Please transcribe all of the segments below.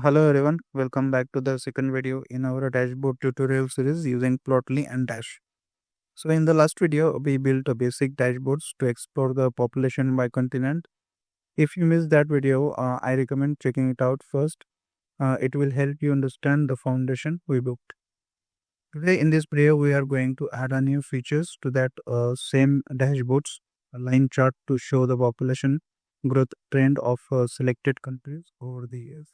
Hello everyone, welcome back to the second video in our dashboard tutorial series using Plotly and Dash. So in the last video, we built a basic dashboards to explore the population by continent. If you missed that video, I recommend checking it out first. It will help you understand the foundation we built. Today in this video, we are going to add a new features to that same dashboards, a line chart to show the population growth trend of selected countries over the years.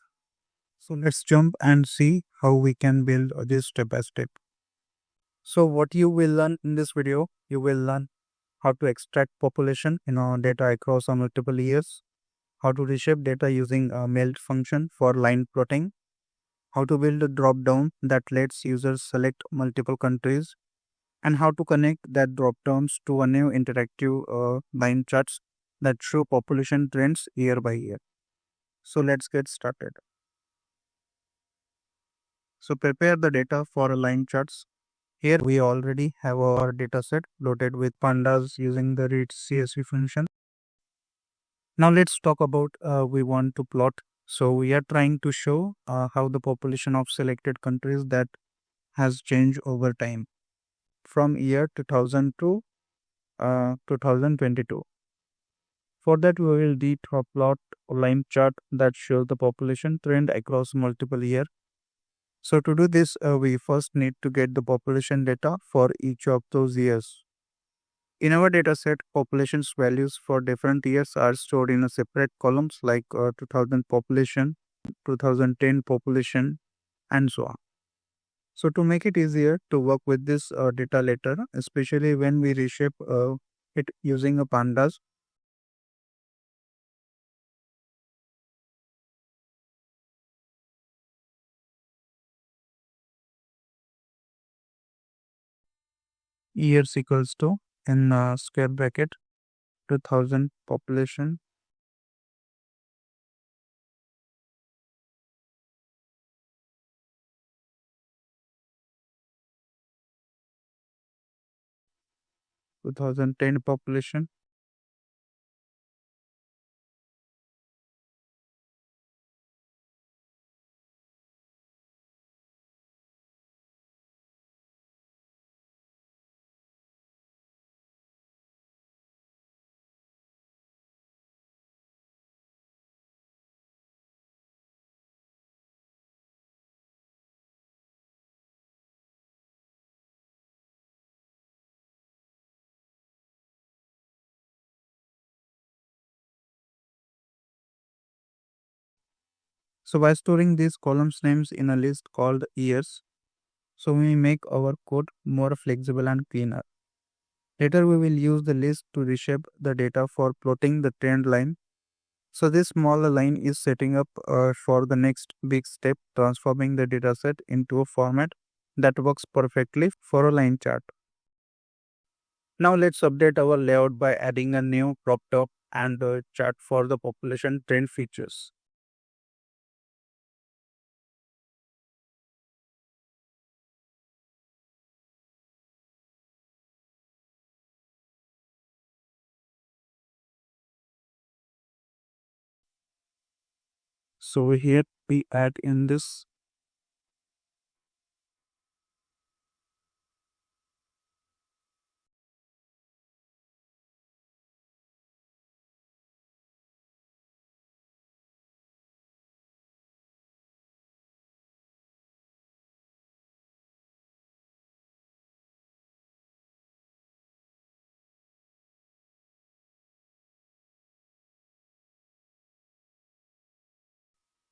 So let's jump and see how we can build this step by step. So what you will learn in this video, you will learn how to extract population data across multiple years, how to reshape data using a meld function for line plotting, how to build a drop down that lets users select multiple countries, and how to connect that drop downs to a new interactive line charts that show population trends year by year. So let's get started. So prepare the data for line charts. Here we already have our dataset loaded with pandas using the read CSV function. Now let's talk about we want to plot. So we are trying to show how the population of selected countries that has changed over time from year 2000 to 2022. For that we will need to plot a line chart that shows the population trend across multiple years. So to do this, we first need to get the population data for each of those years. In our dataset, population's values for different years are stored in a separate columns like 2000 population, 2010 population, and so on. So to make it easier to work with this data later, especially when we reshape it using a pandas, years equals to in square bracket 2000 population 2010 population So by storing these columns names in a list called years, so we make our code more flexible and cleaner. Later we will use the list to reshape the data for plotting the trend line. So this smaller line is setting up for the next big step, transforming the dataset into a format that works perfectly for a line chart. Now let's update our layout by adding a new crop top and a chart for the population trend features. So here we add in this.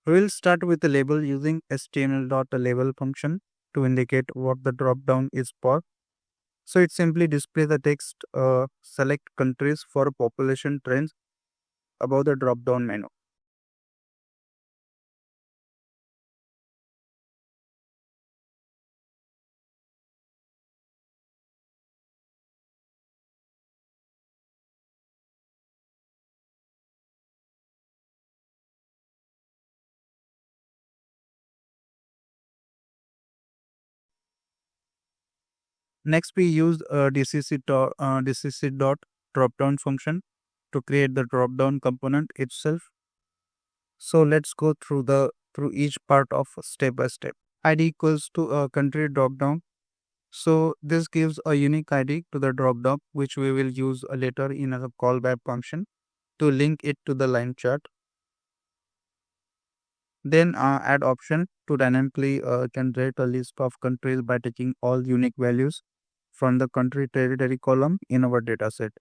We'll start with the label using HTML.label function to indicate what the drop-down is for. So it simply displays the text select countries for population trends above the drop-down menu. Next, we use DCC dot drop-down function to create the drop-down component itself. So let's go through through each part of step by step. ID equals to a country dropdown. So this gives a unique ID to the dropdown, which we will use later in a callback function to link it to the line chart. Then add option to dynamically generate a list of countries by taking all unique values from the country territory column in our dataset.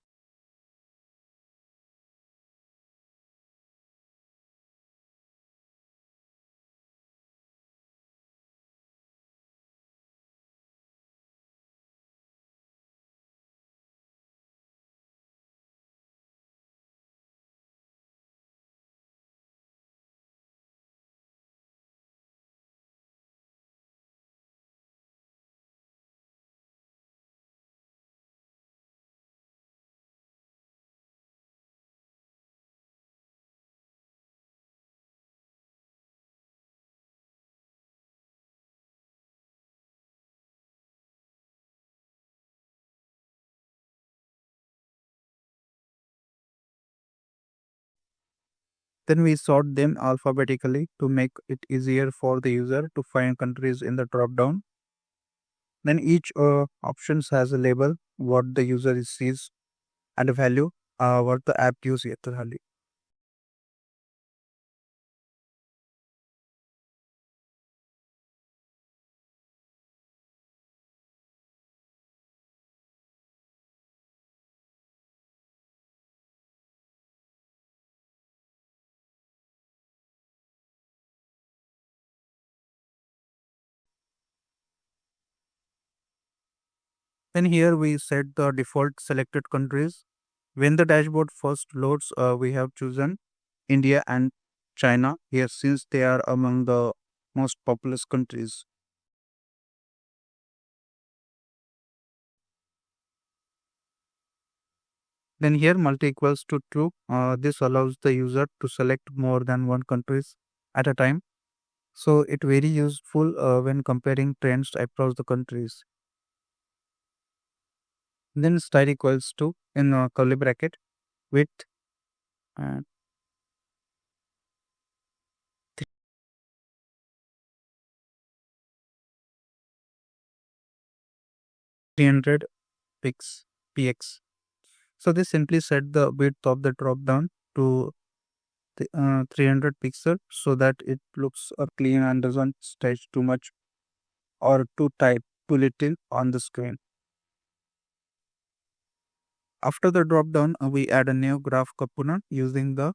Then we sort them alphabetically to make it easier for the user to find countries in the dropdown. Then each options has a label, what the user sees, and a value, what the app gives yesterday. Then here we set the default selected countries. When the dashboard first loads, we have chosen India and China here since they are among the most populous countries. Then here multi equals to true. This allows the user to select more than one countries at a time. So it very useful when comparing trends across the countries. Then style equals to in curly bracket with uh, 300 px. So this simply set the width of the drop down to 300 pixel so that it looks clean and doesn't stretch too much or too tight, too little on the screen. After the drop down, we add a new graph component using the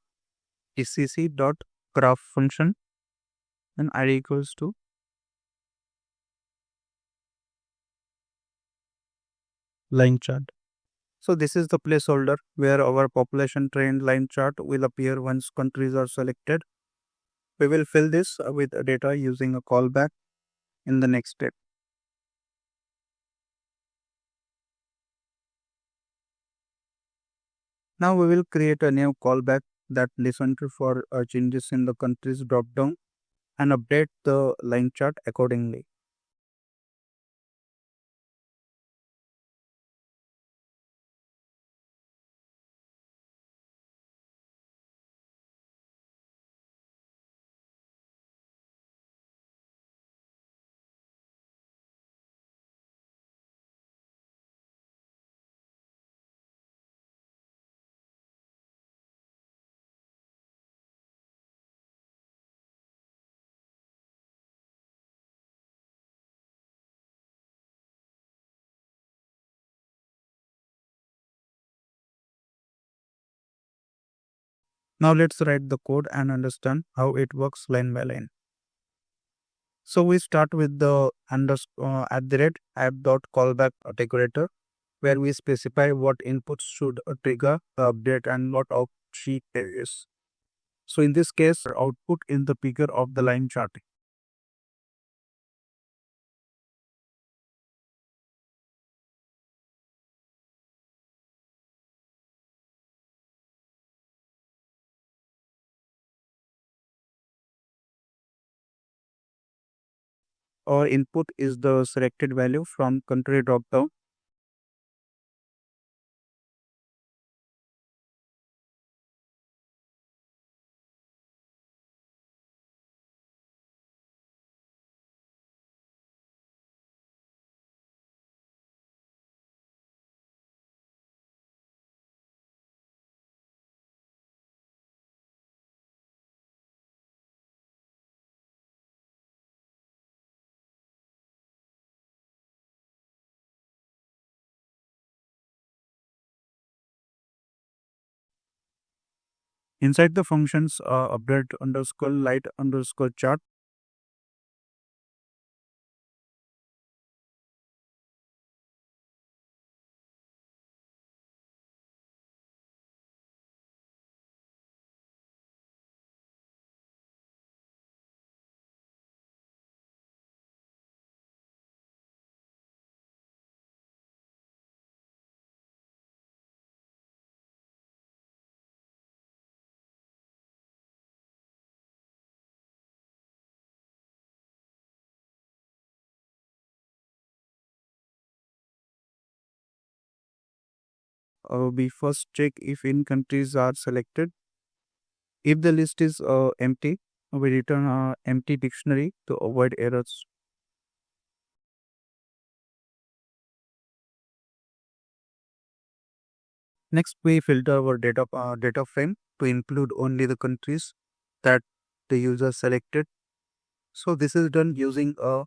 scc.graph function and id equals to line chart. So this is the placeholder where our population trend line chart will appear once countries are selected. We will fill this with data using a callback in the next step. Now we will create a new callback that listens for changes in the country's dropdown and update the line chart accordingly. Now let's write the code and understand how it works line by line. So we start with the at the rate app.callback decorator where we specify what inputs should trigger the update and what out sheet is. So in this case, output in the figure of the line chart. Our input is the selected value from country dropdown. Inside the functions update underscore light underscore chart. We first check if in countries are selected. If the list is empty, we return empty dictionary to avoid errors. Next, we filter our data frame to include only the countries that the user selected. So this is done using a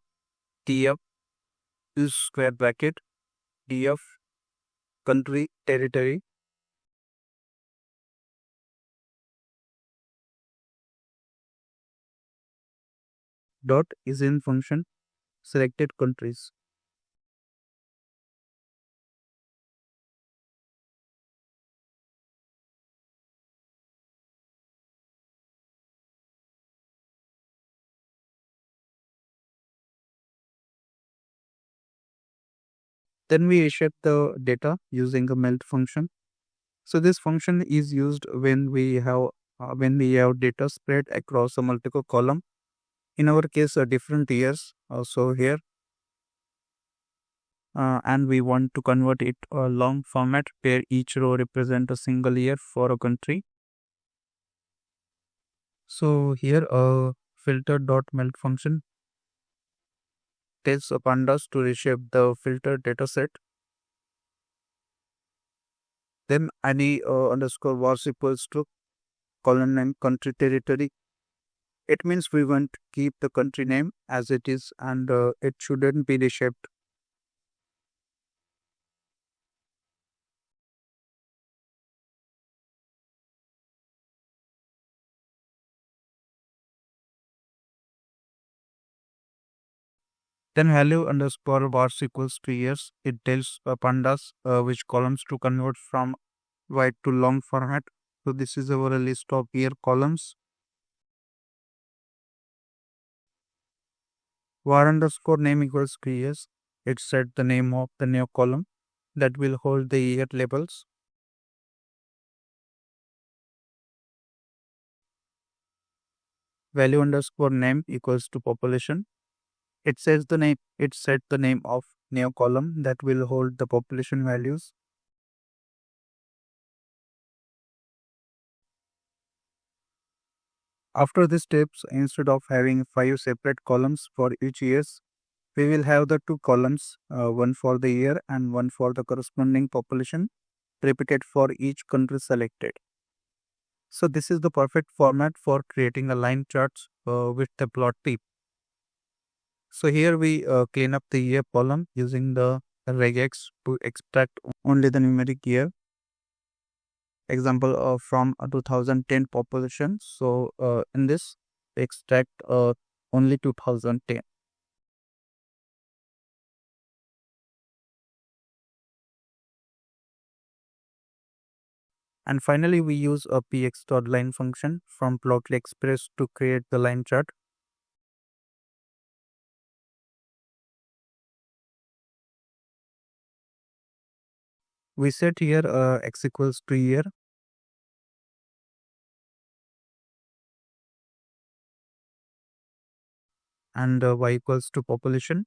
TF, use square bracket, TF, country, territory, dot is in function, selected countries. Then we reshape the data using a melt function. So this function is used when we have data spread across a multiple column. In our case, different years. So here, and we want to convert it a long format where each row represent a single year for a country. So here, a filter dot melt function tells pandas to reshape the filter dataset. Then any underscore was equals to colon name country territory. It means we want to keep the country name as it is and it shouldn't be reshaped. Then value underscore was equals to years. It tells pandas which columns to convert from wide to long format. So this is our list of year columns. Var underscore name equals to years. It set the name of the new column that will hold the year labels. Value underscore name equals to population. It says the name. It set the name of new column that will hold the population values. After these steps, instead of having 5 separate columns for each year, we will have the 2 columns, one for the year and one for the corresponding population, repeated for each country selected. So this is the perfect format for creating a line charts with the plot tip. So here we clean up the year column using the regex to extract only the numeric year. Example from a 2010 population. So in this, we extract only 2010. And finally, we use a px.line function from Plotly Express to create the line chart. We set here x equals to year and y equals to population.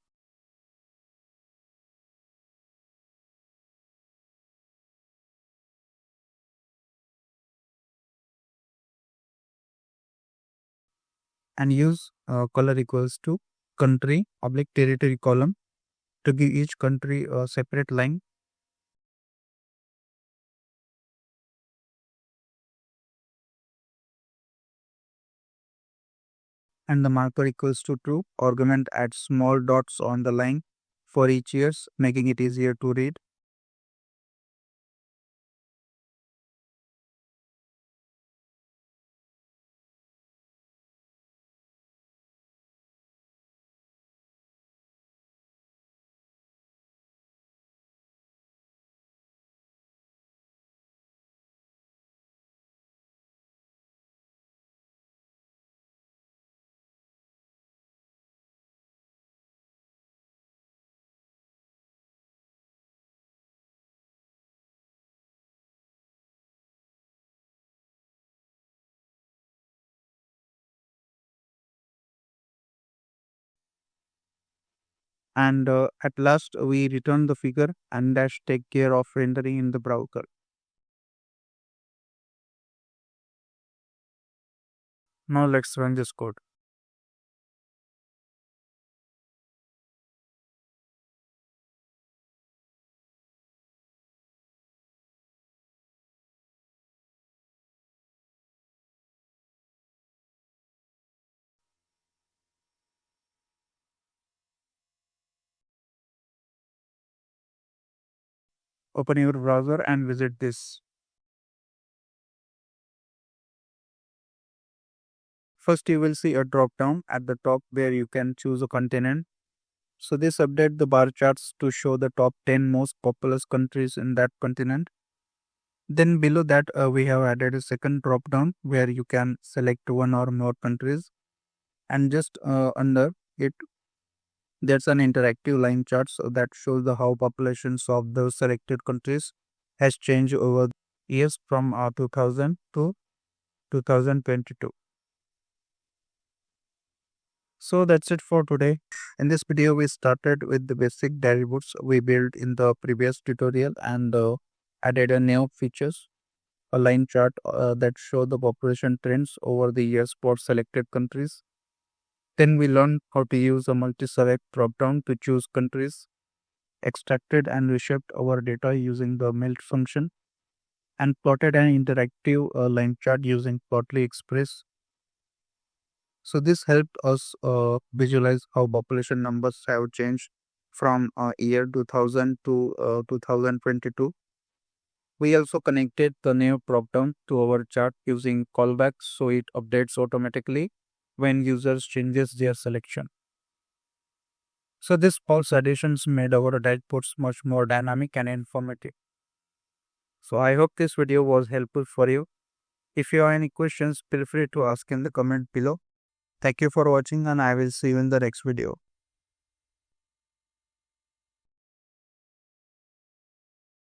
And use color equals to country oblique territory column to give each country a separate line. And the marker equals to true. Argument adds small dots on the line for each years, making it easier to read. And at last we return the figure and dash take care of rendering in the browser. Now let's run this code. Open your browser and visit this. First you will see a drop down at the top where you can choose a continent. So this update the bar charts to show the top 10 most populous countries in that continent. Then below that we have added a second drop down where you can select one or more countries, and just under it there's an interactive line chart so that shows the how populations of those selected countries has changed over years from 2000 to 2022. So that's it for today. In this video, we started with the basic dashboards we built in the previous tutorial and added a new features, a line chart that show the population trends over the years for selected countries. Then we learned how to use a multi-select drop-down to choose countries, extracted and reshaped our data using the melt function, and plotted an interactive line chart using Plotly Express. So this helped us visualize how population numbers have changed from year 2000 to 2022. We also connected the new dropdown to our chart using callbacks so it updates automatically when users changes their selection. So this false additions made our dashboards much more dynamic and informative. So I hope this video was helpful for you. If you have any questions, feel free to ask in the comment below. Thank you for watching and I will see you in the next video.